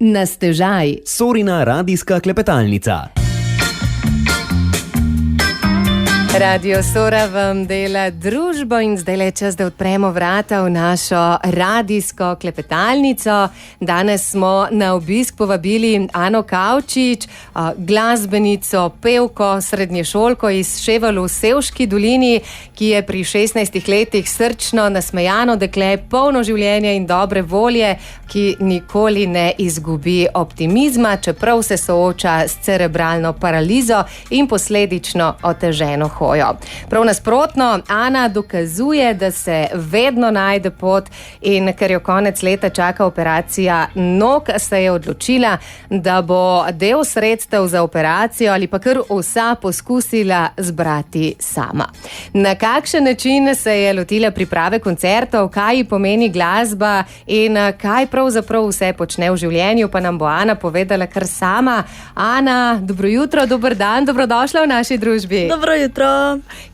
Na stežaj. Sorina radijska klepetalnica. Radio Sora vam dela družbo in zdaj je čas, da odpremo vrata v našo radijsko klepetalnico. Danes smo na obisk povabili Ano Kavčič, glasbenico, pevko, srednješolko iz Ševel v Sevški dolini, ki je pri 16 letih srčno, nasmejano dekle, polno življenja in dobre volje, ki nikoli ne izgubi optimizma, čeprav se sooča s cerebralno paralizo in posledično oteženo hojo. Prav nasprotno, Ana dokazuje, da se vedno najde pot in ker jo konec leta čaka operacija nog, se je odločila, da bo del sredstev za operacijo ali pa kar vsa poskusila zbrati sama. Na kakšen način se je lotila priprave koncertov, kaj ji pomeni glasba in kaj pravzaprav vse počne v življenju, pa nam bo Ana povedala kar sama. Ana, dobro jutro, dober dan, dobrodošla v naši družbi. Dobro jutro.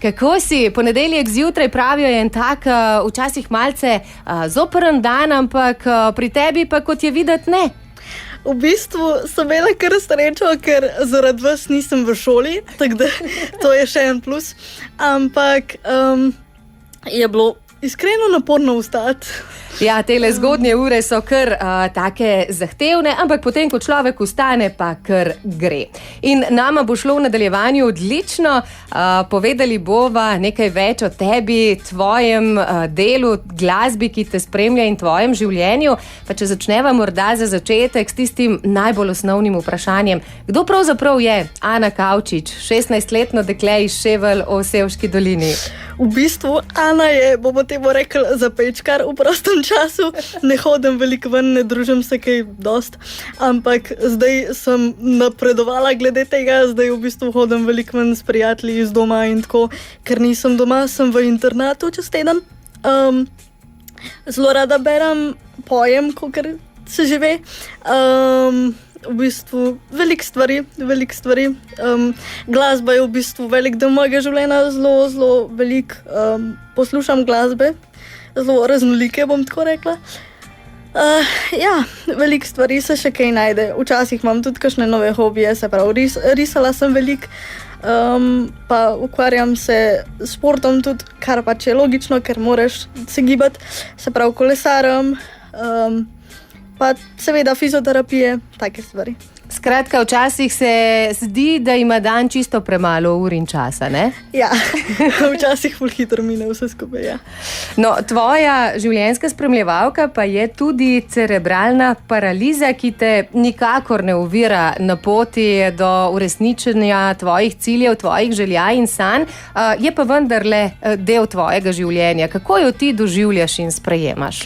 Kako si? Ponedeljek zjutraj pravijo je en tak, včasih malce zoperen dan, ampak pri tebi pa kot je videti ne. V bistvu sem imela kar srečo, ker zaradi vas nisem v šoli, tako da to je še en plus. Ampak je bilo iskreno naporno vstati. Ja, tele zgodnje ure so kar take zahtevne, ampak potem, ko človek vstane, pa kar gre. In nama bo šlo v nadaljevanju odlično. Povedali bova nekaj več o tebi, tvojem delu, glasbi, ki te spremlja in tvojem življenju. Pa če začneva morda za začetek s tistim najbolj osnovnim vprašanjem. Kdo pravzaprav je Ana Kavčič, 16-letno dekle iz Ševel v Sevški dolini? V bistvu Ana je, bomo temu rekli, zapečkar v prostem času. Ne hodim veliko ven, ne družim se kaj dost, ampak zdaj sem napredovala glede tega, zdaj v bistvu hodim veliko ven s prijatelji iz doma in tako, ker nisem doma, sem v internatu čez teden. Zelo rada berem, pojem, kakor se že ve. V bistvu veliko stvari. Glasba je v bistvu velik del mojega življenja, zelo veliko poslušam glasbe, zelo raznolike, bom tako rekla. Veliko stvari se še kaj najde. Včasih imam tudi kakšne nove hobije, se pravi, risala sem veliko, pa ukvarjam se s športom tudi, kar pač je logično, ker moraš se gibati, se pravi kolesarjem, pa seveda fizioterapije, take stvari. Skratka, včasih se zdi, da ima dan čisto premalo ur in časa, ne? Ja, včasih ful hitro mine vse skupaj, ja. No, tvoja življenjska spremljevalka pa je tudi cerebralna paraliza, ki te nikakor ne ovira na poti do uresničenja tvojih ciljev, tvojih želja in sanj, je pa vendarle del tvojega življenja. Kako jo ti doživljaš in sprejemaš?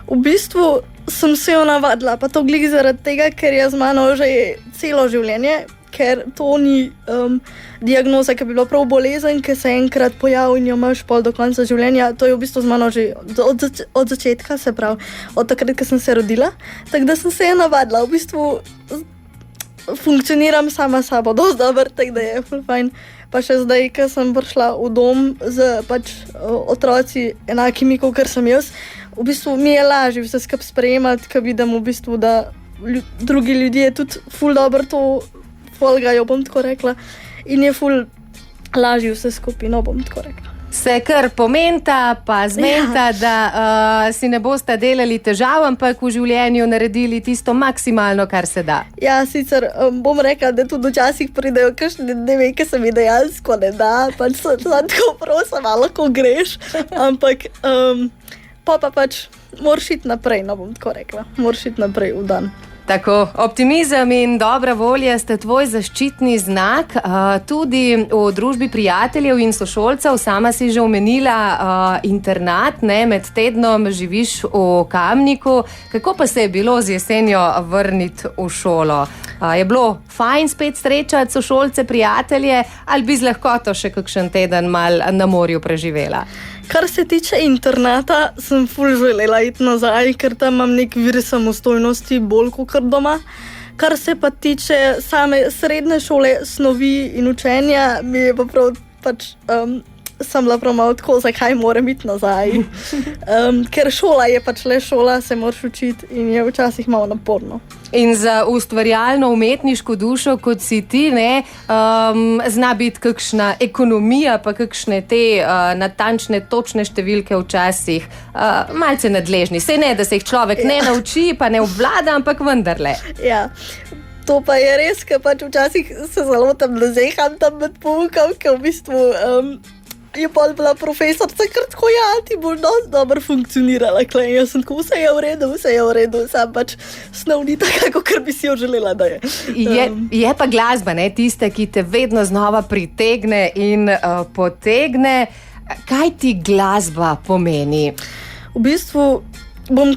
V bistvu sem se jo navadila, pa to glih zaradi tega, ker je z mano že celo življenje, ker to ni diagnoza, ki bi bila prav bolezen, ki se enkrat pojavi in jo imaš pol do konca življenja. To je v bistvu z mano že od začetka, se pravi, od takrat, ko sem se rodila. Tako da sem se jo navadila, v bistvu funkcioniram sama sabo, dosti dobro, tako da je ful fajn. Pa še zdaj, ko sem prišla v dom z otroci enakimi, kot sem jaz, v bistvu mi je lažje vse skupaj sprejemati, ko vidim v bistvu, da drugi ljudje tudi ful dobro to folgajo, bom tako rekla, in je ful lažje vse skupaj, no, bom tako rekla. Se kar pomenta, pa zmenta, da si ne boste delali težav, ampak v življenju naredili tisto maksimalno, kar se da. Ja, sicer bom rekla, da tudi včasih pridejo kakšne dneve, ki se mi dejansko ne da, pač tako prosim, malo ko greš, ampak pa pač moraš iti naprej, no, bom tako rekla, moraš iti naprej v dan. Tako, optimizem in dobra volja sta tvoj zaščitni znak, tudi v družbi prijateljev in sošolcev. Sama si že omenila internat, ne, med tednom živiš v Kamniku. Kako pa se je bilo z jesenjo vrniti v šolo? Je bilo fajn spet srečati sošolce, prijatelje, ali bi z lahkoto še kakšen teden mal na morju preživela? Kar se tiče internata, sem ful želela iti nazaj, ker tam imam nek vir samostojnosti bolj kot doma. Kar se pa tiče same srednje šole, snovi in učenja, mi je pa prav pač sem bila prav malo tako, zakaj moram iti nazaj. Ker šola je pač le šola, se moraš učiti in je včasih malo naporno. In za ustvarjalno umetniško dušo, kot si ti, zna biti kakšna ekonomija, pa kakšne te natančne, točne številke včasih malce nadležni. Sej ne, da se jih človek ne nauči, pa ne obvlada, ampak vendarle. Ja. To pa je res, ker pač včasih se zelo tam nazeham tam med poukom, ker v bistvu je pa bila profesorica kar tako, ja, ti boš dosti dobro funkcionirala. Klej. Jaz sem tako, vse je v redu, sam pač snov ni tako, kar bi si jo želela, da je. Je pa glasba, ne, tista, ki te vedno znova pritegne in potegne. Kaj ti glasba pomeni? V bistvu bom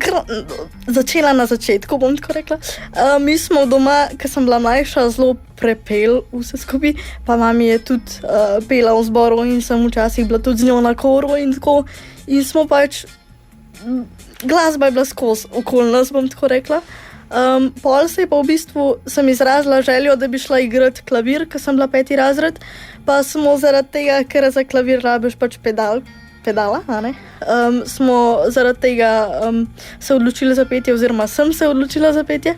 začela na začetku, bom tako rekla. Mi smo doma, ker sem bila mlajša, zelo prepel vse skupaj, pa mami je tudi pela v zboru in sem včasih bila tudi z njo na koru in tako. In smo pač, glasba je bila skozi okoli nas, bom tako rekla. Pol se je pa v bistvu, sem izrazila željo, da bi šla igrati klavir, ker sem bila 5. razred, pa smo zaradi tega, ker za klavir rabiš pač pedala, smo zaradi tega se odločili za petje, oziroma sem se odločila za petje.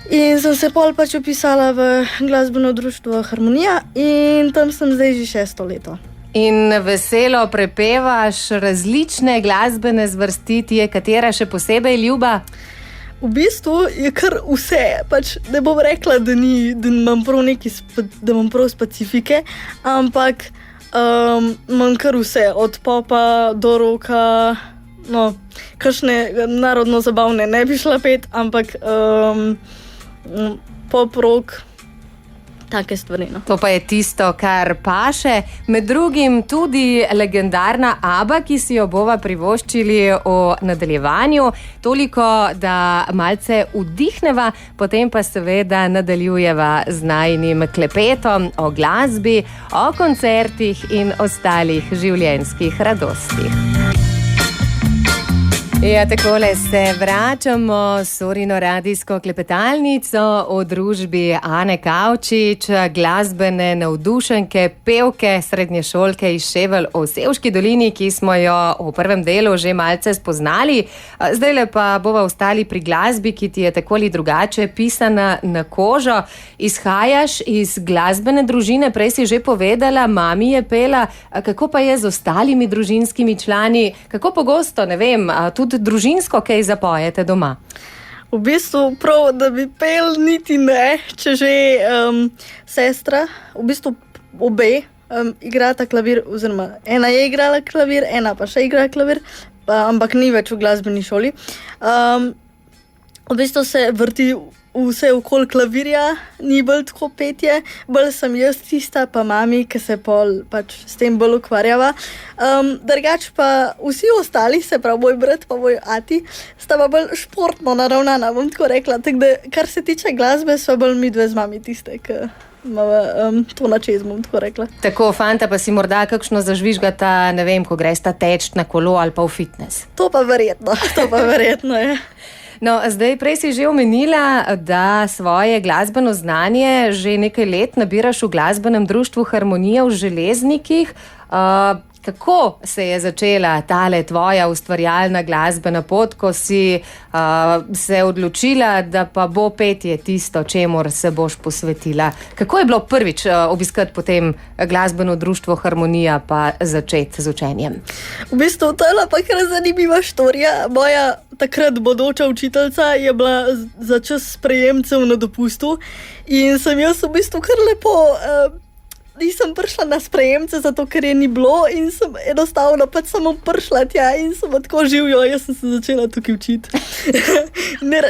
In sem se pol pač upisala v glasbeno društvo Harmonija in tam sem zdaj že 6. leto. In veselo prepevaš različne glasbene zvrsti, ti je katera še posebej ljuba? V bistvu je kar vse, pač ne bom rekla, da imam prav neki, da imam prav specifike, ampak imam kar vse, od popa do roka, no, kakšne narodno zabavne ne bi šla pet, ampak pop, rock, take stvari. No. To pa je tisto, kar paše. Med drugim tudi legendarna ABBA, ki si jo bova privoščili v nadaljevanju. Toliko, da malce vdihneva, potem pa seveda nadaljujeva z najinim klepetom o glasbi, o koncertih in ostalih življenjskih radostih. Ja, takole se vračamo s Sorino radijsko klepetalnico v družbi Ane Kavčič, glasbene navdušenke, pevke, srednješolke iz Ševelj v Sevški dolini, ki smo jo v prvem delu že malce spoznali. Zdajle pa bova ostali pri glasbi, ki ti je tako ali drugače pisana na kožo. Izhajaš iz glasbene družine, prej si že povedala, mami je pela, kako pa je z ostalimi družinskimi člani, kako pogosto, ne vem, tudi družinsko kaj zapojete doma? V bistvu prav, da bi pel niti ne, če že sestra, v bistvu obe igrata klavir, oziroma ena je igrala klavir, ena pa še igra klavir, ampak ni več v glasbeni šoli. V bistvu se vrti vse okoli klavirja, ni bolj tako petje, bolj sem jaz tista, pa mami, ki se pol pač s tem bolj ukvarjava. Drugač pa vsi ostali, se pravi moj brat pa moj ati, sta pa bolj športno naravnana, bom tako rekla. Tako da, kar se tiče glasbe, so bolj midve z mami tiste, ki imava to na čez, bom tako rekla. Tako, fanta pa si morda kakšno zažvižgata, ne vem, ko gresta teč na kolo ali pa v fitness. To pa verjetno je. No, zdaj prej si že omenila, da svoje glasbeno znanje že nekaj let nabiraš v glasbenem društvu Harmonija v Železnikih. Kako se je začela tale tvoja ustvarjalna glasbena pot, ko si se odločila, da pa bo petje tisto, čemur se boš posvetila? Kako je bilo prvič obiskati potem glasbeno društvo Harmonija pa začeti z učenjem? V bistvu to je pa kar zanimiva štorija. Moja takrat bodoča učiteljica je bila za čas sprejemcev na dopustu in sem jaz v bistvu kar lepo nisem prišla na sprejemce, zato ker je ni bilo in sem enostavno pač samo prišla tja in sem tako živjo, jaz sem se začela tukaj učiti.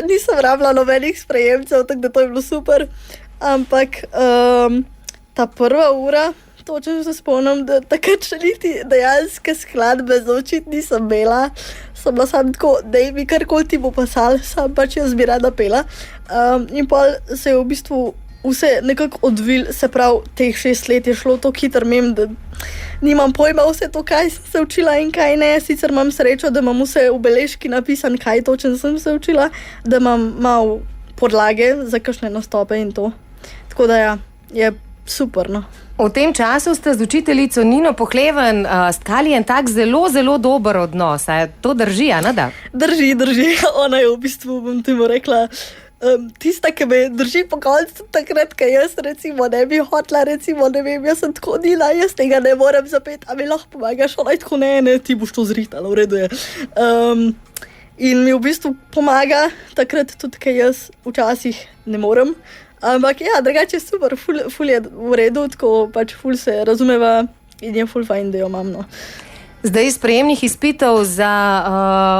Nisem rabila nobenih sprejemcev, tako da to je bilo super, ampak ta prva ura, točno se spomnim, da takrat še niti dejanske skladbe za učiti nisem imela, sem bila sam tako, dej mi karkoli ti bo pasal, sam pač jaz bi rada pela. In pa se je v bistvu vse nekako odvil, se pravi, teh 6 let je šlo tako hitro, da nimam pojma vse to, kaj sem se učila in kaj ne. Sicer imam srečo, da imam vse v beležki napisan, kaj točno sem se učila, da imam malo podlage za kakšne nastope in to. Tako da ja, je super. No. V tem času ste z učiteljico Nino Pohleven stkali en tak zelo, zelo dober odnos. A to drži, a ne da? Drži. Ona je v bistvu, bom temu rekla, tista, ki me drži po koncu takrat, ko jaz recimo ne bi hotla, recimo ne vem, jaz sem tako dila, jaz tega ne morem zapeti, a mi lahko pomagaš, ona je tako ne, ti boš to zrihtala, v redu je. In mi v bistvu pomaga takrat tudi, ko jaz včasih ne morem. Ampak ja, drugače je super, ful je v redu, tako pač ful se razumeva in je ful fajn, da jo imam, no. Zdaj sprejemnih izpitov za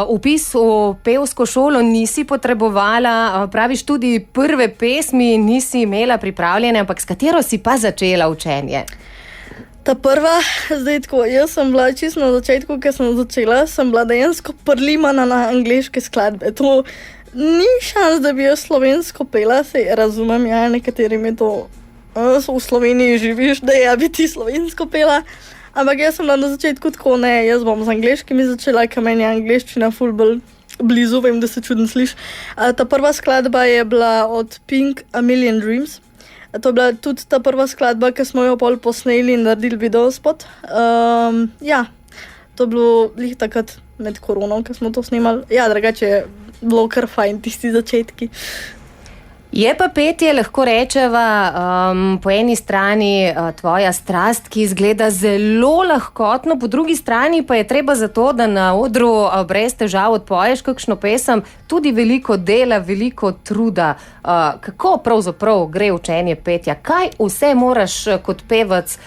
vpis v pevsko šolo nisi potrebovala, praviš tudi prve pesmi nisi imela pripravljene, ampak s katero si pa začela učenje? Ta prva, zdaj tako, jaz sem bila čisto na začetku, ko sem začela, sem bila dejansko prlimana na angleške skladbe. To ni šans, da bi jaz slovensko pela, se razumem, ja, nekaterim je to, v Sloveniji živiš, da ja bi ti slovensko pela. Ampak jaz sem na začetku tako, ne, jaz bom z angleškimi začela, ker meni je angleščina ful bolj blizu, vem, da se čudno sliši. Ta prva skladba je bila od Pink, A Million Dreams. To je bila tudi ta prva skladba, ki smo jo pol posneli in naredili videospot. Ja, to je bilo lih takrat med korono, ko smo to snemali. Ja, drugače je bilo kar fajn tisti začetki. Je pa petje, lahko rečeva, po eni strani tvoja strast, ki izgleda zelo lahkotno, po drugi strani pa je treba za to, da na odru brez težav odpoješ kakšno pesem, tudi veliko dela, veliko truda. Kako pravzaprav gre učenje petja? Kaj vse moraš kot pevec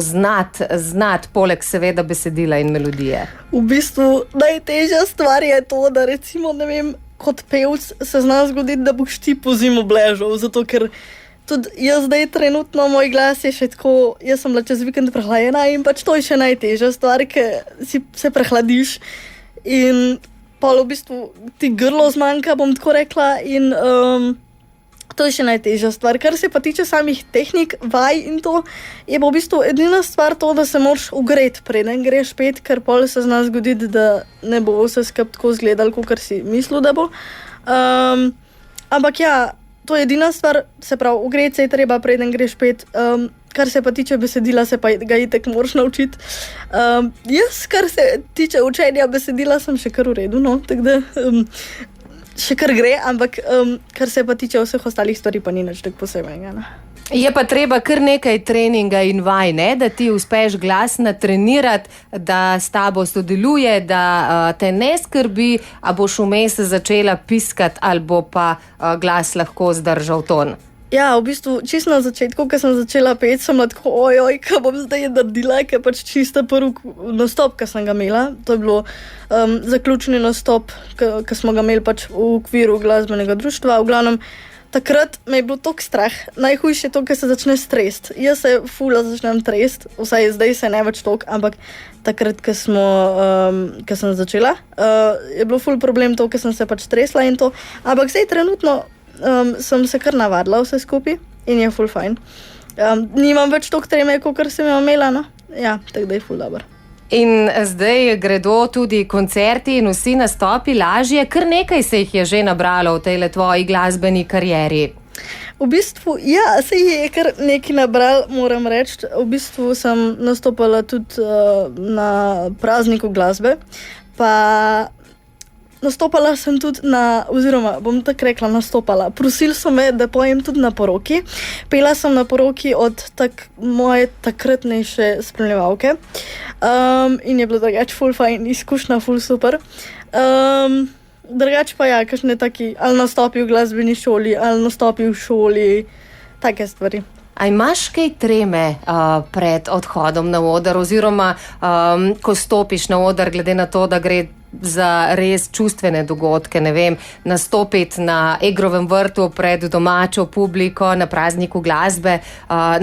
znati, poleg seveda besedila in melodije? V bistvu najtežja stvar je to, da recimo, ne vem, kot pevc se zna zgoditi, da boš ti po zimu bležal, zato ker tudi jaz zdaj trenutno, moj glas je še tako, jaz sem bila čez vikend prehlajena in pač to je še najtežja stvar, ker si se prehladiš in pa v bistvu ti grlo zmanjka, bom tako rekla, in to je še najtežja stvar. Kar se pa tiče samih tehnik, vaj in to, je pa v bistvu edina stvar to, da se moraš ugreti, preden greš pet, ker pol se zna zgoditi, da ne bo vse skup tako izgledalo, kot si mislil, da bo. Ampak ja, to je edina stvar, se pravi, ugreti se je treba, preden greš pet. Kar se pa tiče besedila, se pa ga itek moraš naučiti. Jaz, kar se tiče učenja besedila, sem še kar v redu, no, tako da še kar gre, ampak kar se pa tiče vseh ostalih stvari, pa ni nič tako posebnega. Ne? Je pa treba kar nekaj treninga in vaj, ne? Da ti uspeš glas natrenirati, da s tabo sodeluje, da te ne skrbi, a boš vmes začela piskati ali bo pa glas lahko zdržal ton. Ja, v bistvu čisto na začetku, ko sem začela peti, sem bila tako, ojoj, kaj bom zdaj naredila, ker pač čisto prvi nastop, ki sem ga imela. To je bilo zaključni nastop, ki smo ga imeli pač v okviru glasbenega društva. V glavnem, takrat me je bilo toliko strah. Najhujše je to, ker se začne strest. Jaz se fula začnem trest, vsaj zdaj se ne več toliko, ampak takrat, ko sem začela, je bilo ful problem to, ker sem se pač stresla in to. Ampak zdaj trenutno sem se kar navadila vse skupaj in je ful fajn. Nimam več toliko treme, kot sem jo imela, no? Ja, tako da je ful dobro. In zdaj gredo tudi koncerti in vsi nastopi lažje, kar nekaj se jih je že nabralo v tej tvoji glasbeni karieri. V bistvu, ja, se je kar nekaj nabral, moram reči. V bistvu sem nastopala tudi na prazniku glasbe, pa nastopala sem tudi prosili so me, da pojem tudi na poroki. Pela sem na poroki od moje takratnejše spremljevalke in je bilo drugače ful fajn, izkušnja ful super. Drugače pa ja, kakšne taki, ali nastopi v glasbeni šoli, ali nastopi v šoli, take stvari. A imaš kaj treme pred odhodom na oder oziroma ko stopiš na oder, glede na to, da gre za res čustvene dogodke, ne vem, nastopiti na Egrovem vrtu pred domačo publiko, na prazniku glasbe,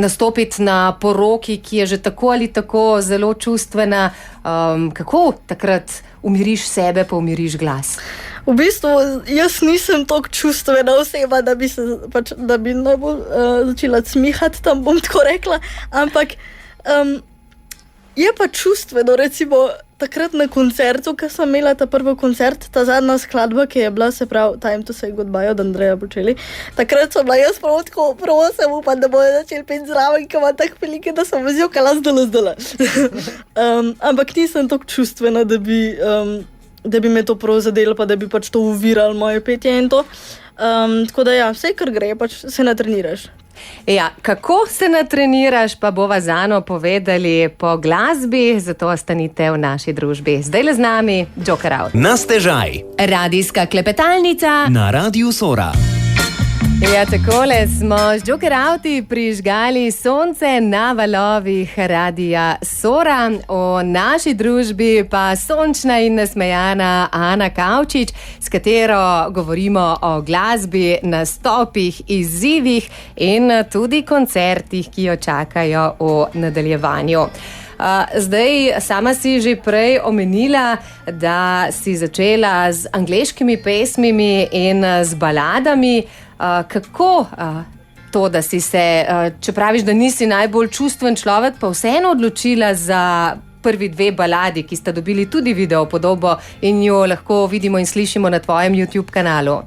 nastopiti na poroki, ki je že tako ali tako zelo čustvena. Kako takrat umiriš sebe, pa umiriš glas? V bistvu, jaz nisem toliko čustvena oseba, da bi najbolj začela smihati, tam bom tako rekla, ampak je pa čustveno, recimo, takrat na koncertu, ko sem imela ta prvi koncert, ta zadnja skladba, ki je bila, se pravi Time to say goodbye od Andreja Bocelli, takrat sem bila jaz prvo sem upam, da bojo začeli peti zraven, ker ima tak pelike, da sem vzjokala zdala. Ampak nisem tako čustvena, da bi me to prav zadelo, pa da bi pač to uviralo moje petje in to. Tako da ja, vse, kar gre, pač se natreniraš. Ja, kako se natreniraš, pa bova Zano povedali po glasbi, zato ostanite v naši družbi. Zdaj le z nami Joker Out. Na stežaj. Radijska klepetalnica Na Radiu Sora. Ja, takole smo z Joker Outi prižgali sonce na valovih Radia Sora. O naši družbi pa sončna in nasmejana Ana Kavčič, s katero govorimo o glasbi, nastopih, izzivih in tudi koncertih, ki jo čakajo v nadaljevanju. Zdaj, sama si že prej omenila, da si začela z angleškimi pesmimi in z baladami. Kako to, da si se, če praviš, da nisi najbolj čustven človek, pa vseeno odločila za prvi dve baladi, ki sta dobili tudi video podobo in jo lahko vidimo in slišimo na tvojem YouTube kanalu?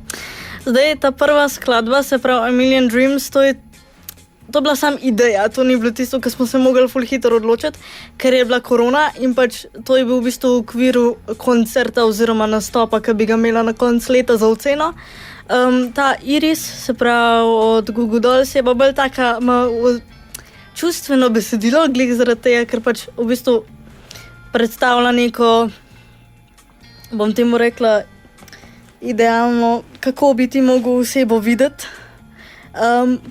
Zdaj, ta prva skladba, se pravi A Million Dreams, to je bila sam ideja, to ni bilo tisto, kar smo se mogli ful hitro odločiti, ker je bila korona in pač to je bil v bistvu v okviru koncerta oziroma nastopa, ki bi ga imela na koncu leta za oceno. Ta Iris, se pravi od Goo Goo Dolls, je pa bolj taka čustveno besedilo, glih zaradi tega, ker pač v bistvu predstavlja neko, bom temu rekla, idealno, kako bi ti mogel osebo videti.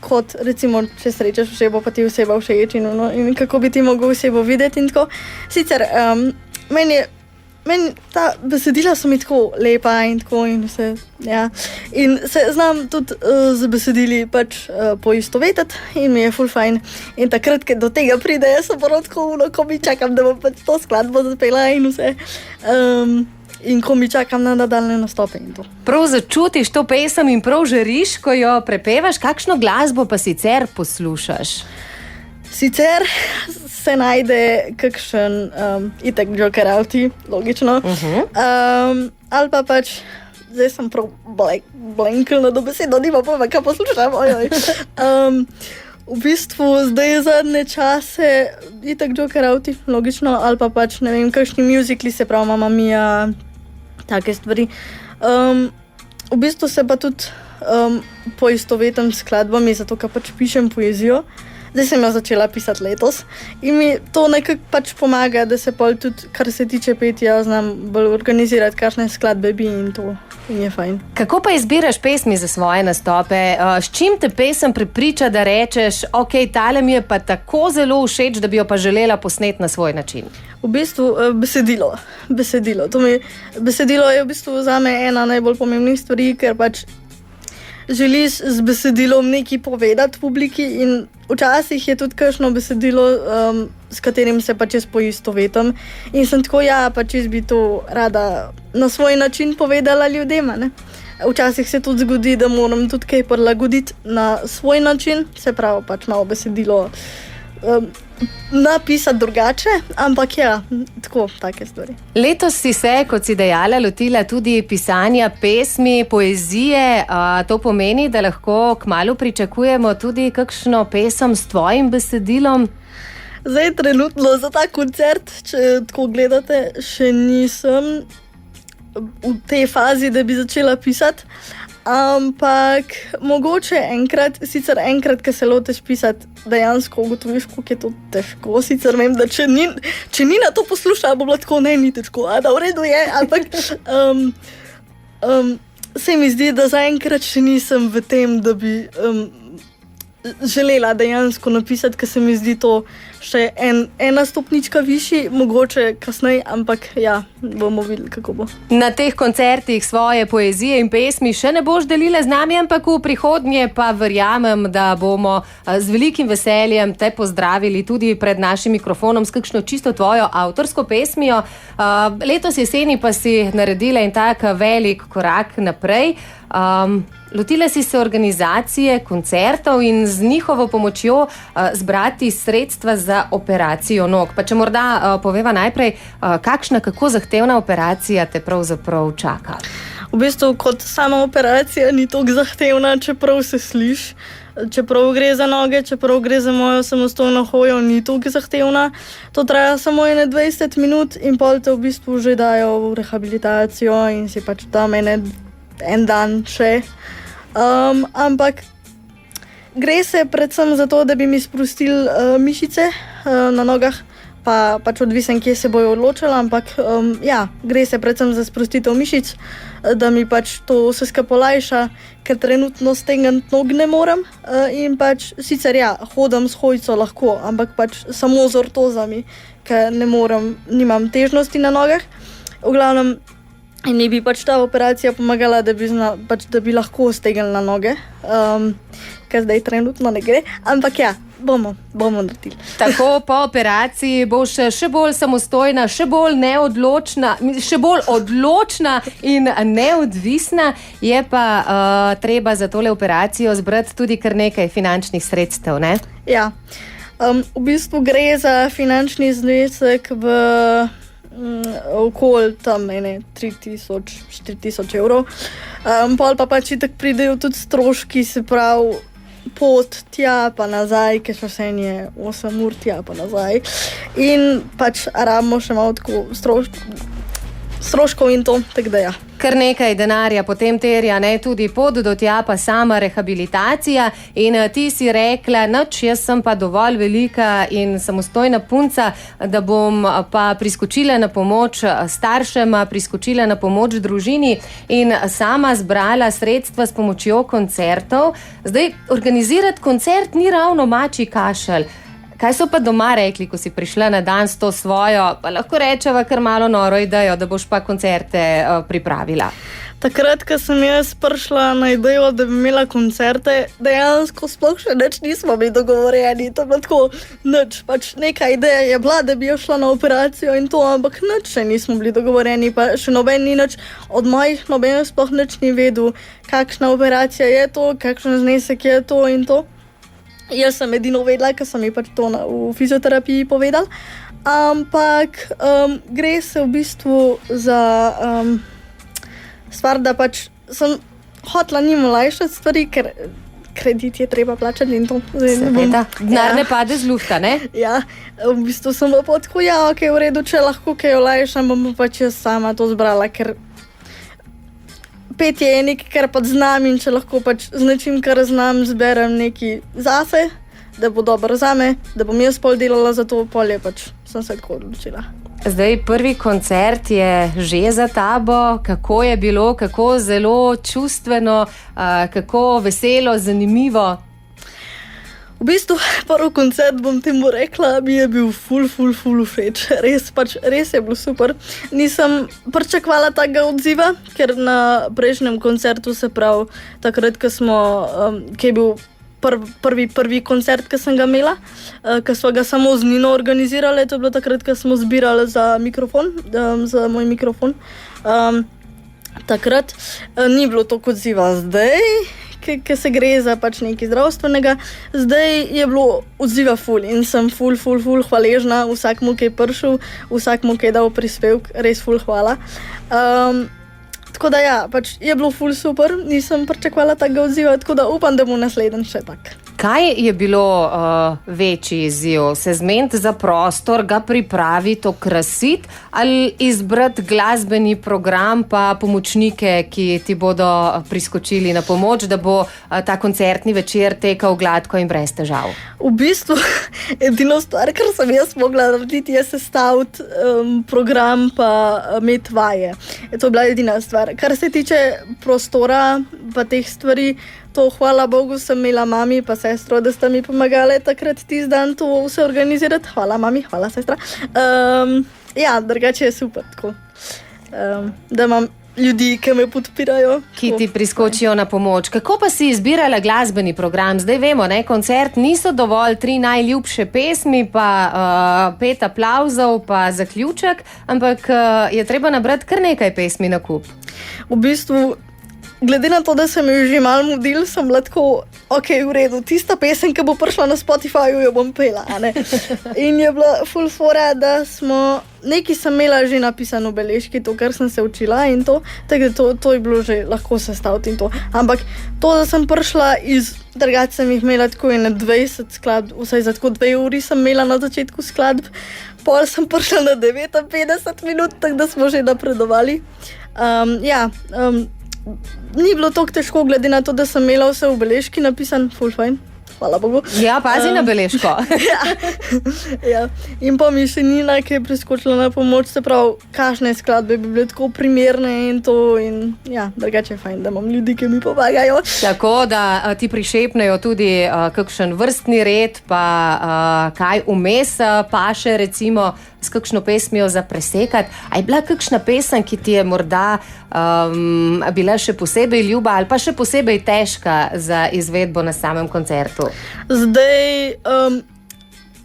Kot recimo, če srečaš osebo, pa ti oseba všeč in kako bi ti mogel osebo videti in tako. Sicer meni ta besedila so mi tako lepa in tako in vse, ja. In se znam tudi z besedili pač poistovetiti in mi je ful fajn. In takrat, ko do tega pride, jaz sem prav tako, ko mi čakam, da bom pač to skladbo zapela in vse. In ko mi čakam na nadaljne nastope in to. Prav začutiš to pesem in prav žariš, ko jo prepevaš, kakšno glasbo pa sicer poslušaš? Sicer se najde kakšen itak Joker Outi, logično. Ali pa pač, zdaj sem prav blankljena do besedo, nima pojma, kaj poslušam. V bistvu zdaj zadnje čase itak Joker Outi, logično, ali pa pač, ne vem, kakšni musicali, se pravi Mamma Mia, take stvari. V bistvu se pa tudi poistovetim s skladbami, zato ker pač pišem poezijo. Zdaj sem jo začela pisati letos in mi to nekako pač pomaga, da se pol tudi, kar se tiče petja, znam bolj organizirati, kakšne skladbe bi in to in je fajn. Kako pa izbiraš pesmi za svoje nastope? S čim te pesem prepriča, da rečeš, ok, tale mi je pa tako zelo všeč, da bi jo pa želela posneti na svoj način? V bistvu besedilo. Besedilo je v bistvu zame ena najbolj pomembnih stvari, ker pač želiš z besedilom nekaj povedati publiki in včasih je tudi kakšno besedilo, s katerim se pač jaz poistovetim in sem tako, ja, pač jaz bi to rada na svoj način povedala ljudem, ne. Včasih se tudi zgodi, da moram tudi kaj prilagoditi na svoj način, se pravi pač malo besedilo napisati drugače, ampak ja, tako, take stvari. Letos si se, kot si dejala, lotila tudi pisanja pesmi, poezije. To pomeni, da lahko kmalu pričakujemo tudi kakšno pesem s tvojim besedilom? Zdaj trenutno za ta koncert, če tako gledate, še nisem v tej fazi, da bi začela pisati, ampak mogoče sicer enkrat, ko se lotiš pisati, dejansko ugotoviš, kako je to težko. Sicer vem, da če ni na to posluša, bo bilo tako, ne, ni težko, da v redu je, ampak se mi zdi, da zaenkrat še nisem v tem, da bi želela dejansko napisati, ker se mi zdi to še ena stopnička višji, mogoče kasneje, ampak ja, bomo videli, kako bo. Na teh koncertih svoje poezije in pesmi še ne boš delila z nami, ampak v prihodnje pa verjamem, da bomo z velikim veseljem te pozdravili tudi pred našim mikrofonom s kakšno čisto tvojo avtorsko pesmijo. Letos jeseni pa si naredila en tak velik korak naprej. Lotila si se organizacije koncertov in z njihovo pomočjo zbrati sredstva za za operacijo nog. Pa če morda poveva najprej, kako zahtevna operacija te pravzaprav čaka? V bistvu kot sama operacija ni toliko zahtevna, čeprav se sliši. Čeprav gre za noge, čeprav gre za mojo samostojno hojo, ni toliko zahtevna. To traja samo 20 minut in pol te v bistvu že dajo v rehabilitacijo in si pač tam en dan še. Ampak gre se predvsem za to, da bi mi sprostili mišice na nogah, pa pač odvisen, kje se bojo odločili, ampak gre se predvsem za sprostitev mišic, da mi pač to vse skupaj olajša, ker trenutno stegniti nog ne morem in pač sicer hodim s hojico lahko, ampak pač samo z ortozami, ker ne morem, nimam težnosti na nogah. V glavnem, in mi bi pač ta operacija pomagala, da bi lahko stegnili na noge, ker zdaj trenutno ne gre, ampak bomo naredili. Tako po operaciji boš še bolj samostojna, še bolj neodločna, še bolj odločna in neodvisna. Je pa treba za tole operacijo zbrati tudi kar nekaj finančnih sredstev, ne? Ja, v bistvu gre za finančni znesek v okoli tam 3,000–4,000 evrov. Pol pa pač itak pridejo tudi stroški, se pravi pot tja pa nazaj, ker še vse je 8 ur tja pa nazaj. In pač rabimo še malo tako stroškov in to, tako da Kar nekaj denarja potem terja, ne, tudi pot do tja, pa sama rehabilitacija. In ti si rekla, jaz sem pa dovolj velika in samostojna punca, da bom pa priskočila na pomoč staršema, priskočila na pomoč družini in sama zbrala sredstva s pomočjo koncertov. Zdaj, organizirati koncert ni ravno mačji kašelj. Kaj so pa doma rekli, ko si prišla na dan s to svojo, pa lahko rečeva kar malo noro idejo, da boš pa koncerte pripravila? Takrat, ko sem jaz prišla na idejo, da bi imela koncerte, dejansko sploh še nič nismo bili dogovorjeni. To je bilo tako, pač neka ideja je bila, da bi jo šla na operacijo in to, ampak nič še nismo bili dogovorjeni, pa še noben ni nič, od mojih noben sploh nič ni vedel, kakšna operacija je to, kakšen znesek je to in to. Jaz sem edino vedela, ker sem ji pač to v fizioterapiji povedala, ampak gre se v bistvu za stvar, da pač sem hotela njim olajšati stvari, ker kredit je treba plačati in to. Seveda, denar ne pade z lufta, ne? Ja, v bistvu sem pa tako, v redu, če lahko kaj olajšam, bom pač jaz sama to zbrala, ker petje je nekaj, kar pa znam in če lahko pač z nečim, kar znam, zberem nekaj zase, da bo dobro zame, da bom jaz pol delala za to polje, pač sem se tako odločila. Zdaj, prvi koncert je že za tabo. Kako je bilo, kako zelo čustveno, kako veselo, zanimivo? V bistvu, prvi koncert, bom temu rekla, mi je bil ful všeč. Res je bilo super. Nisem pričakovala takega odziva, ker na prejšnjem koncertu, se pravi, takrat, ko je bil prvi koncert, ki sem ga imela, ko smo ga samo z Nino organizirali, to je bilo takrat, ko smo zbirali za mikrofon, za moj mikrofon. Takrat ni bilo toliko odziva. Zdaj, ki se gre za pač nekaj zdravstvenega, zdaj je bilo odziva ful in sem ful hvaležna vsakmu, ki je prišel, vsakmu, ki je dal prispevek, res ful hvala. Tako da pač je bilo ful super, nisem pričakovala takega odziva, tako da upam, da bo naslednji še tak. Kaj je bilo večji izziv? Se zmeniti za prostor, ga pripraviti, okrasiti ali izbrati glasbeni program pa pomočnike, ki ti bodo priskočili na pomoč, da bo ta koncertni večer tekal gladko in brez težav? V bistvu, edino stvar, kar sem jaz mogla narediti, je sestaviti program pa imeti vaje. To je bila edina stvar. Kar se tiče prostora pa teh stvari, to hvala Bogu sem imela mami pa sestro, da sta mi pomagali takrat tisti dan to vse organizirati. Hvala mami, hvala sestra. Drugače je super tako, da imam ljudi, ki me podpirajo. Ki ti priskočijo na pomoč. Kako pa si izbirala glasbeni program? Zdaj vemo, koncert niso dovolj 3 najljubše pesmi, pa 5 aplavzov, pa zaključek, ampak je treba nabrati kar nekaj pesmi na kup. V bistvu glede na to, da sem jo že malo mudil, sem bila tako, ok, v redu, tista pesem, ki bo prišla na Spotifyju, jo bom pela, a ne. In je bila full fora, da smo, nekaj sem imela že napisano v beležki, to, kar sem se učila in to, tako da to je bilo že lahko sestaviti in to. Ampak to, da sem prišla drugače sem jih imela tako 20 skladb, vsaj za tako 2 uri sem imela na začetku skladb, pol sem prišla na 59 minut, tako da smo že napredovali. Ni bilo tako težko, glede na to, da sem imela vse v beležki napisan, full fine, hvala Bogu. Ja, pazi na beležko. Ja. In pa mi še Nina, ki je priskočila na pomoč, se pravi, kakšne skladbe bi bile tako primerne in to, in ja, drugače je fajn, da imam ljudi, ki mi pomagajo. Tako, da ti prišepnejo tudi kakšen vrstni red, pa kaj vmes paše, recimo, s kakšno pesmijo za presekati. A je bila kakšna pesem, ki ti je morda bila še posebej ljuba ali pa še posebej težka za izvedbo na samem koncertu? Zdaj,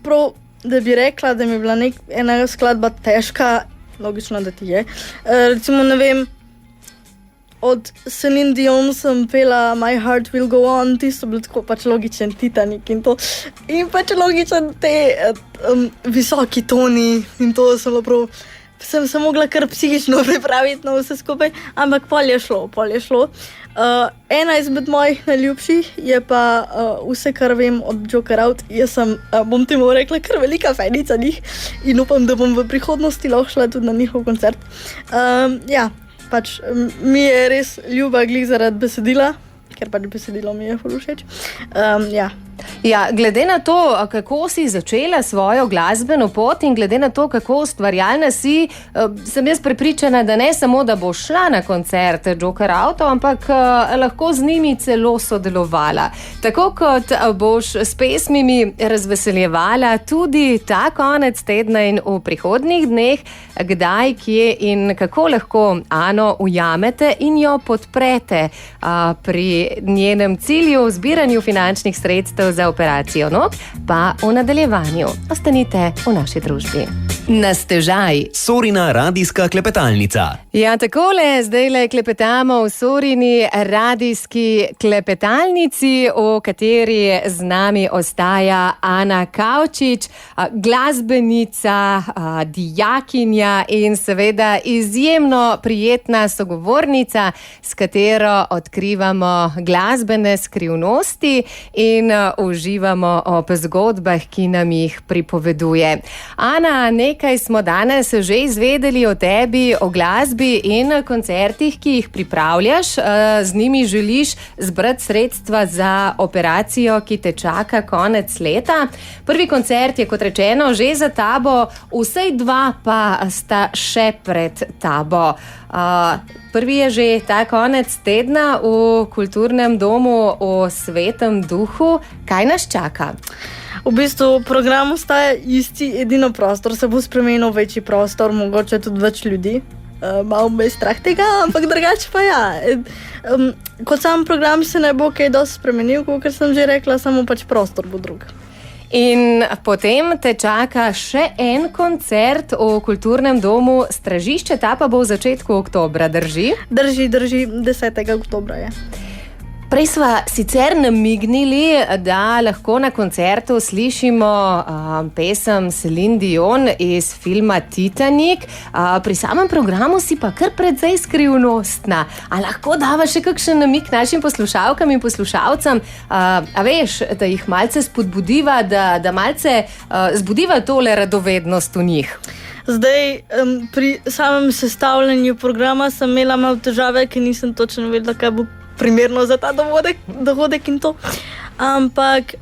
prav, da bi rekla, da mi je bila ena skladba težka, logično, da ti je. Recimo, ne vem, od Celine Dion sem pela My Heart Will Go On, ti so bili tako pač logičen Titanic in to. In pač logičen te visoki toni in to sem prav, sem se mogla kar psihično pripraviti na vse skupaj, ampak pol je šlo. Ena izmed mojih najljubših je pa Vse, kar vem od Joker Out. Jaz sem, bom temu rekla, kar velika fanica njih in upam, da bom v prihodnosti lahko šla tudi na njihov koncert. Pač mi je res ljuba glih zaradi besedila, ker pač besedilo mi je ful všeč. Ja, glede na to, kako si začela svojo glasbeno pot in glede na to, kako ustvarjalna si, sem jaz prepričana, da ne samo, da boš šla na koncert Joker Out, ampak lahko z njimi celo sodelovala. Tako kot boš s pesmimi razveseljevala tudi ta konec tedna in v prihodnjih dneh, kdaj, kje in kako lahko Ano ujamete in jo podprete pri njenem cilju, zbiranju finančnih sredstev za operacijo nog, pa v nadaljevanju. Ostanite v naši družbi. Na stežaj. Sorina radijska klepetalnica. Ja, takole, zdajle klepetamo v Sorini radijski klepetalnici, v kateri z nami ostaja Ana Kavčič, glasbenica, dijakinja in seveda izjemno prijetna sogovornica, s katero odkrivamo glasbene skrivnosti in uživamo ob zgodbah, ki nam jih pripoveduje. Ana, nekaj smo danes že izvedeli o tebi, o glasbi in koncertih, ki jih pripravljaš. Z njimi želiš zbrati sredstva za operacijo, ki te čaka konec leta. Prvi koncert je, kot rečeno, že za tabo, vsej 2 pa sta še pred tabo. Prvi je že ta konec tedna v Kulturnem domu v Svetem duhu. Kaj nas čaka? V bistvu program ostaja isti, edino prostor se bo spremenil, večji prostor, mogoče tudi več ljudi. Malo me je strah tega, ampak drugače pa ja. Kot sam program se ne bo kaj dosti spremenil, kot sem že rekla, samo pač prostor bo drug. In potem te čaka še en koncert v Kulturnem domu Stražišče, ta pa bo v začetku oktobra, drži? Drži, 10. oktobra je. Prej sva sicer namignili, da lahko na koncertu slišimo pesem Celine Dion iz filma Titanic. Pri samem programu si pa kar precej skrivnostna. A lahko dava še kakšen namig našim poslušalkam in poslušalcem, a veš, da jih malce spodbudiva, da malce zbudiva tole radovednost v njih? Zdaj, pri samem sestavljanju programa sem imela malo težave, ker nisem točno vedela, kaj bo primerno za ta dogodek in to. Ampak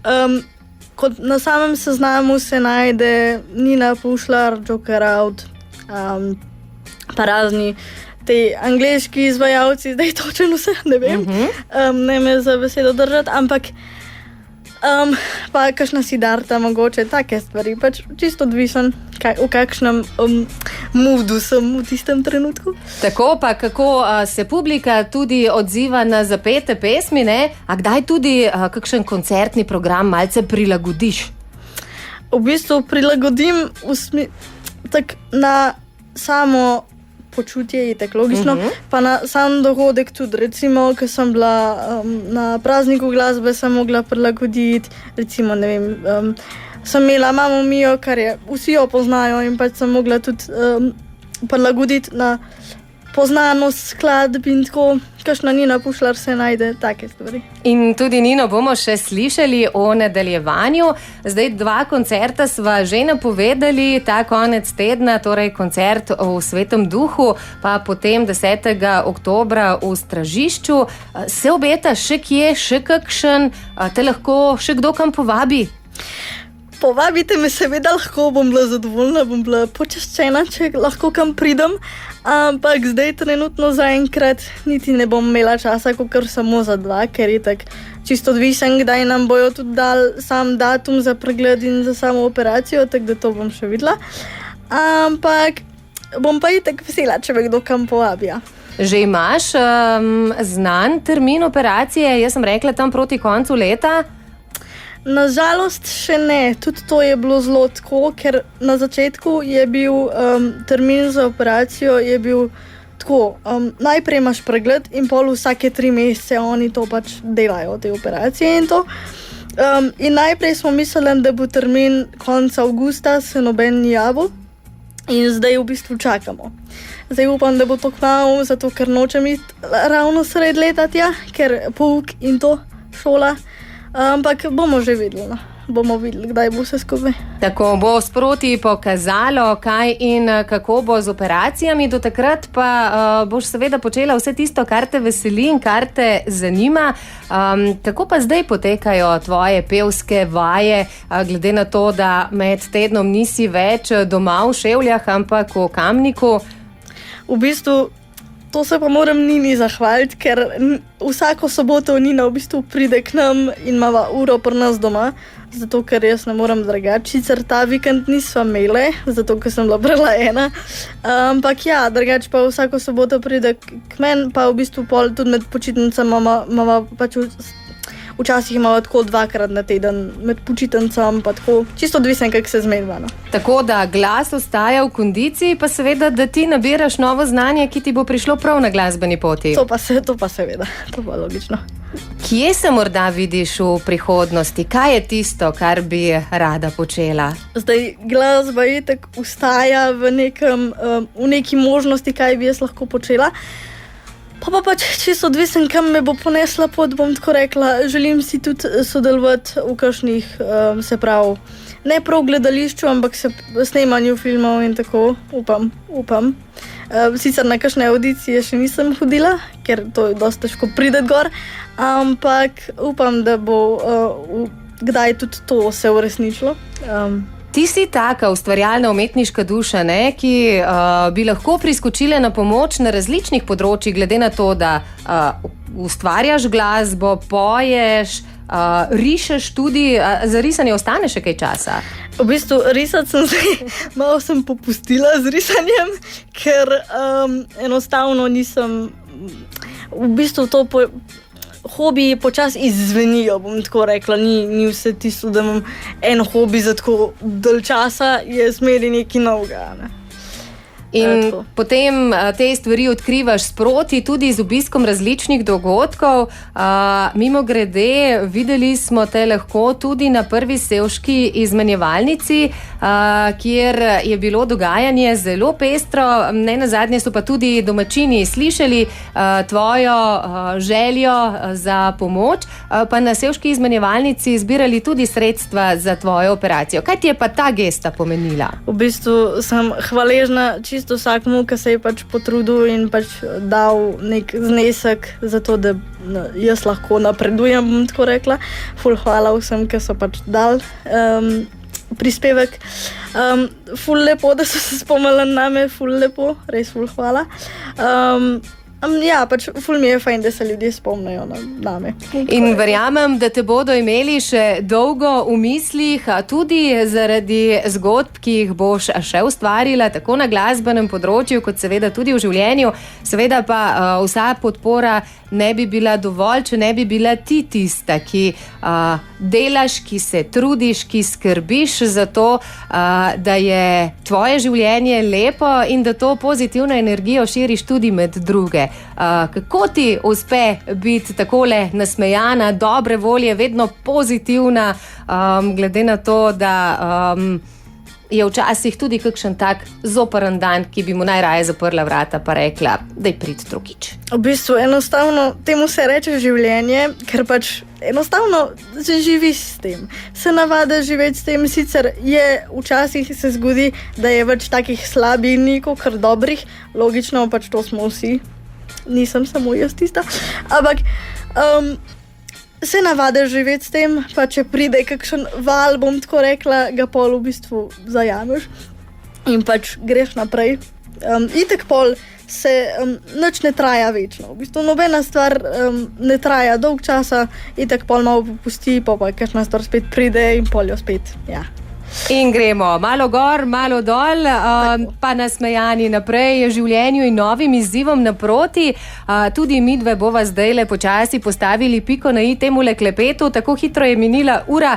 kot na samem seznamu se najde Nina Pušlar, Joker Out, pa razni te angleški izvajalci, zdaj točno vse, ne vem, ne me za besedo držati, ampak pa kakšna Siddharta, mogoče take stvari, pač čisto odvisen, v kakšnem moodu sem v tistem trenutku. Tako pa, kako se publika tudi odziva na zapete pesmi, ne? A kdaj tudi kakšen koncertni program malce prilagodiš? V bistvu prilagodim tak na samo počutje, itak logično, pa na sam dogodek tudi, recimo, ko sem bila na prazniku glasbe, sem mogla prilagoditi, recimo, ne vem, sem imela Mamo Mio, kar je, vsi jo poznajo in pač sem mogla tudi prilagoditi na poznanost skladb in tako, kakšna Nina Pušlar se najde, take stvari. In tudi Nino bomo še slišali o nadaljevanju. Zdaj 2 koncerta sva že napovedali, ta konec tedna, torej koncert v Svetem duhu, pa potem 10. oktobra v Stražišču. Se obeta še kje, še kakšen, te lahko še kdo kam povabi? Povabite me, seveda lahko, bom bila zadovoljna, bom bila počaščena, če lahko kam pridem, ampak zdaj trenutno zaenkrat niti ne bom imela časa, kakor samo za 2, ker je tak čisto odvisen, kdaj nam bojo tudi dal sam datum za pregled in za samo operacijo, tako da to bom še videla. Ampak bom pa itak vesela, če me kdo kam povabi. Že imaš znan termin operacije, jaz sem rekla tam proti koncu leta? Nažalost še ne, tudi to je bilo zelo tako, ker na začetku je bil termin za operacijo je bil tako, najprej imaš pregled in pol vsake 3 mesece oni to pač delajo, te operacije in to. In najprej smo mislili, da bo termin konca avgusta, se noben ni javil in zdaj v bistvu čakamo. Zdaj upam, da bo to kmalu, zato ker nočem iti ravno sred leta tja, ker pouk in to šola. Ampak bomo že videli, no. Bomo videli, kdaj bo vse skupaj. Tako bo sproti pokazalo, kaj in kako bo z operacijami. Do takrat pa boš seveda počela vse tisto, kar te veseli in kar te zanima. Kako pa zdaj potekajo tvoje pevske vaje, glede na to, da med tednom nisi več doma v Ševljah, ampak v Kamniku? V bistvu to se pa moram Nini zahvaliti, ker vsako soboto Nina v bistvu pride k nam in ima uro pri nas doma, zato ker jaz ne moram drugače. Sicer ta vikend nisva imele, zato ker sem bila prelajena. Ampak ja, drugače pa vsako soboto pride k meni, pa v bistvu pol tudi med počitnicami imamo pač včasih imamo tako 2-krat na teden med počitnicami, pa tako čisto odvisen, kako se zmedva. No. Tako da glas ostaja v kondiciji, pa seveda, da ti nabiraš novo znanje, ki ti bo prišlo prav na glasbeni poti. To pa seveda, to pa logično. Kje se morda vidiš v prihodnosti? Kaj je tisto, kar bi rada počela? Zdaj, glasba itak ostaja v neki možnosti, kaj bi jaz lahko počela. Pa pač čisto odvisen, kam me bo ponesla pot, bom tako rekla. Želim si tudi sodelovati v kakšnih, se pravi, ne prav v gledališču, ampak snemanju filmov in tako, upam. Sicer na kakšne audicije še nisem hodila, ker to je dosti težko priti gor, ampak upam, da bo kdaj tudi to se uresničilo. Ti si taka ustvarjalna umetniška duša, ne, ki bi lahko priskočila na pomoč na različnih področjih, glede na to, da ustvarjaš glasbo, poješ, rišeš tudi, za risanje ostane še kaj časa? V bistvu risati malo sem popustila z risanjem, ker enostavno nisem, v bistvu to hobiji počasi izzvenijo, bom tako rekla, ni vse tisto, da imam en hobi za tako dalj časa, je zmeri nekaj novega. Ne? In potem te stvari odkrivaš sproti, tudi z obiskom različnih dogodkov. Mimogrede, videli smo te lahko tudi na prvi sevški izmenjevalnici, kjer je bilo dogajanje zelo pestro. Ne nazadnje so pa tudi domačini slišali tvojo željo za pomoč, pa na sevški izmenjevalnici zbirali tudi sredstva za tvojo operacijo. Kaj ti je pa ta gesta pomenila? V bistvu sem hvaležna vsakmu, ki se je pač potrudil in pač dal nek znesek za to, da jaz lahko napredujem, bom tako rekla. Ful hvala vsem, ki so pač dal prispevek. Ful lepo, da so se spomnili name, ful lepo, res ful hvala. Ja, pač ful mi je fajn, da se ljudje spomnijo name. In verjamem, da te bodo imeli še dolgo v mislih, tudi zaradi zgodb, ki jih boš še ustvarila, tako na glasbenem področju, kot seveda tudi v življenju. Seveda pa vsa podpora ne bi bila dovolj, če ne bi bila ti tista, ki delaš, ki se trudiš, ki skrbiš za to, da je tvoje življenje lepo in da to pozitivno energijo širiš tudi med druge. Kako ti uspe biti takole nasmejana, dobre volje, vedno pozitivna, glede na to, da je včasih tudi kakšen tak zoprn dan, ki bi mu najraje zaprla vrata pa rekla, daj prid drugič. V bistvu enostavno temu se reče življenje, ker pač enostavno se živi s tem. Se navada živeti s tem, sicer je včasih se zgodi, da je več takih slabinnikov, kar dobrih, logično pač to smo vsi, nisem samo jaz tista, ampak se navade živeti s tem, pa če pride kakšen val, bom tako rekla, ga pol v bistvu zajameš in pač greš naprej. Itak pol se nič ne traja večno. V bistvu nobena stvar ne traja dolg časa, itak pol malo popusti, pa kakšna stvar spet pride in pol jo spet, ja. In gremo malo gor, malo dol, pa nasmejani naprej življenju in novim izzivom naproti. Tudi midve bova zdajle počasi postavili piko na i temule klepetu. Tako hitro je minila ura,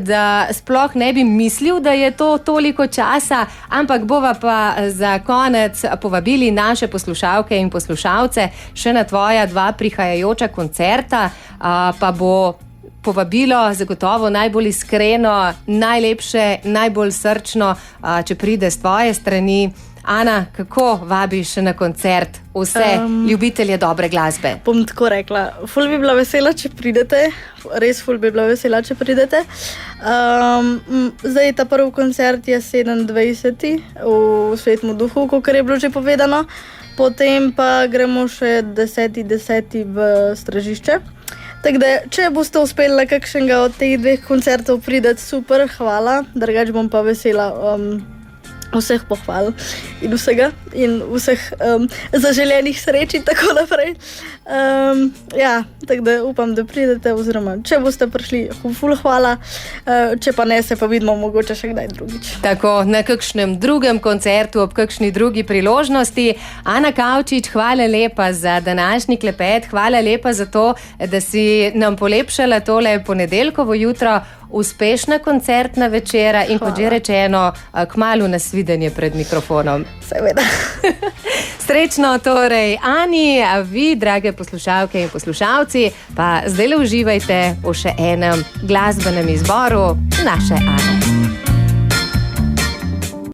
da sploh ne bi mislil, da je to toliko časa, ampak bova pa za konec povabili naše poslušalke in poslušalce še na tvoja 2 prihajajoča koncerta, pa bo povabilo zagotovo najbolj iskreno, najlepše, najbolj srčno, če pride z tvoje strani. Ana, kako vabiš na koncert vse ljubitelje dobre glasbe? Bom tako rekla, ful bi bila vesela, če pridete, res ful bi bila vesela, če pridete. Zdaj ta prvi koncert je 27. v Svetem duhu, kakor je bilo že povedano, potem pa gremo še 10.10. v Stražišče. Tako da, če boste uspeli kakšnega od teh 2 koncertov prideti, super, hvala, drugače bom pa vesela vseh pohval in vsega in vseh zaželenih sreč in tako naprej. Ja, tako da upam, da pridete, oziroma če boste prišli, ful hvala, če pa ne, se pa vidimo mogoče še kdaj drugič. Tako, na kakšnem drugem koncertu, ob kakšni drugi priložnosti. Ana Kavčič, hvala lepa za današnji klepet, hvala lepa za to, da si nam polepšala tole ponedeljkovo jutro, uspešna koncertna večera in kot že rečeno, kmalu nasvidenje pred mikrofonom. Seveda. Srečno torej Ani, a vi, drage poslušalke in poslušalci, pa zdaj uživajte v še enem glasbenem izboru naše Ane.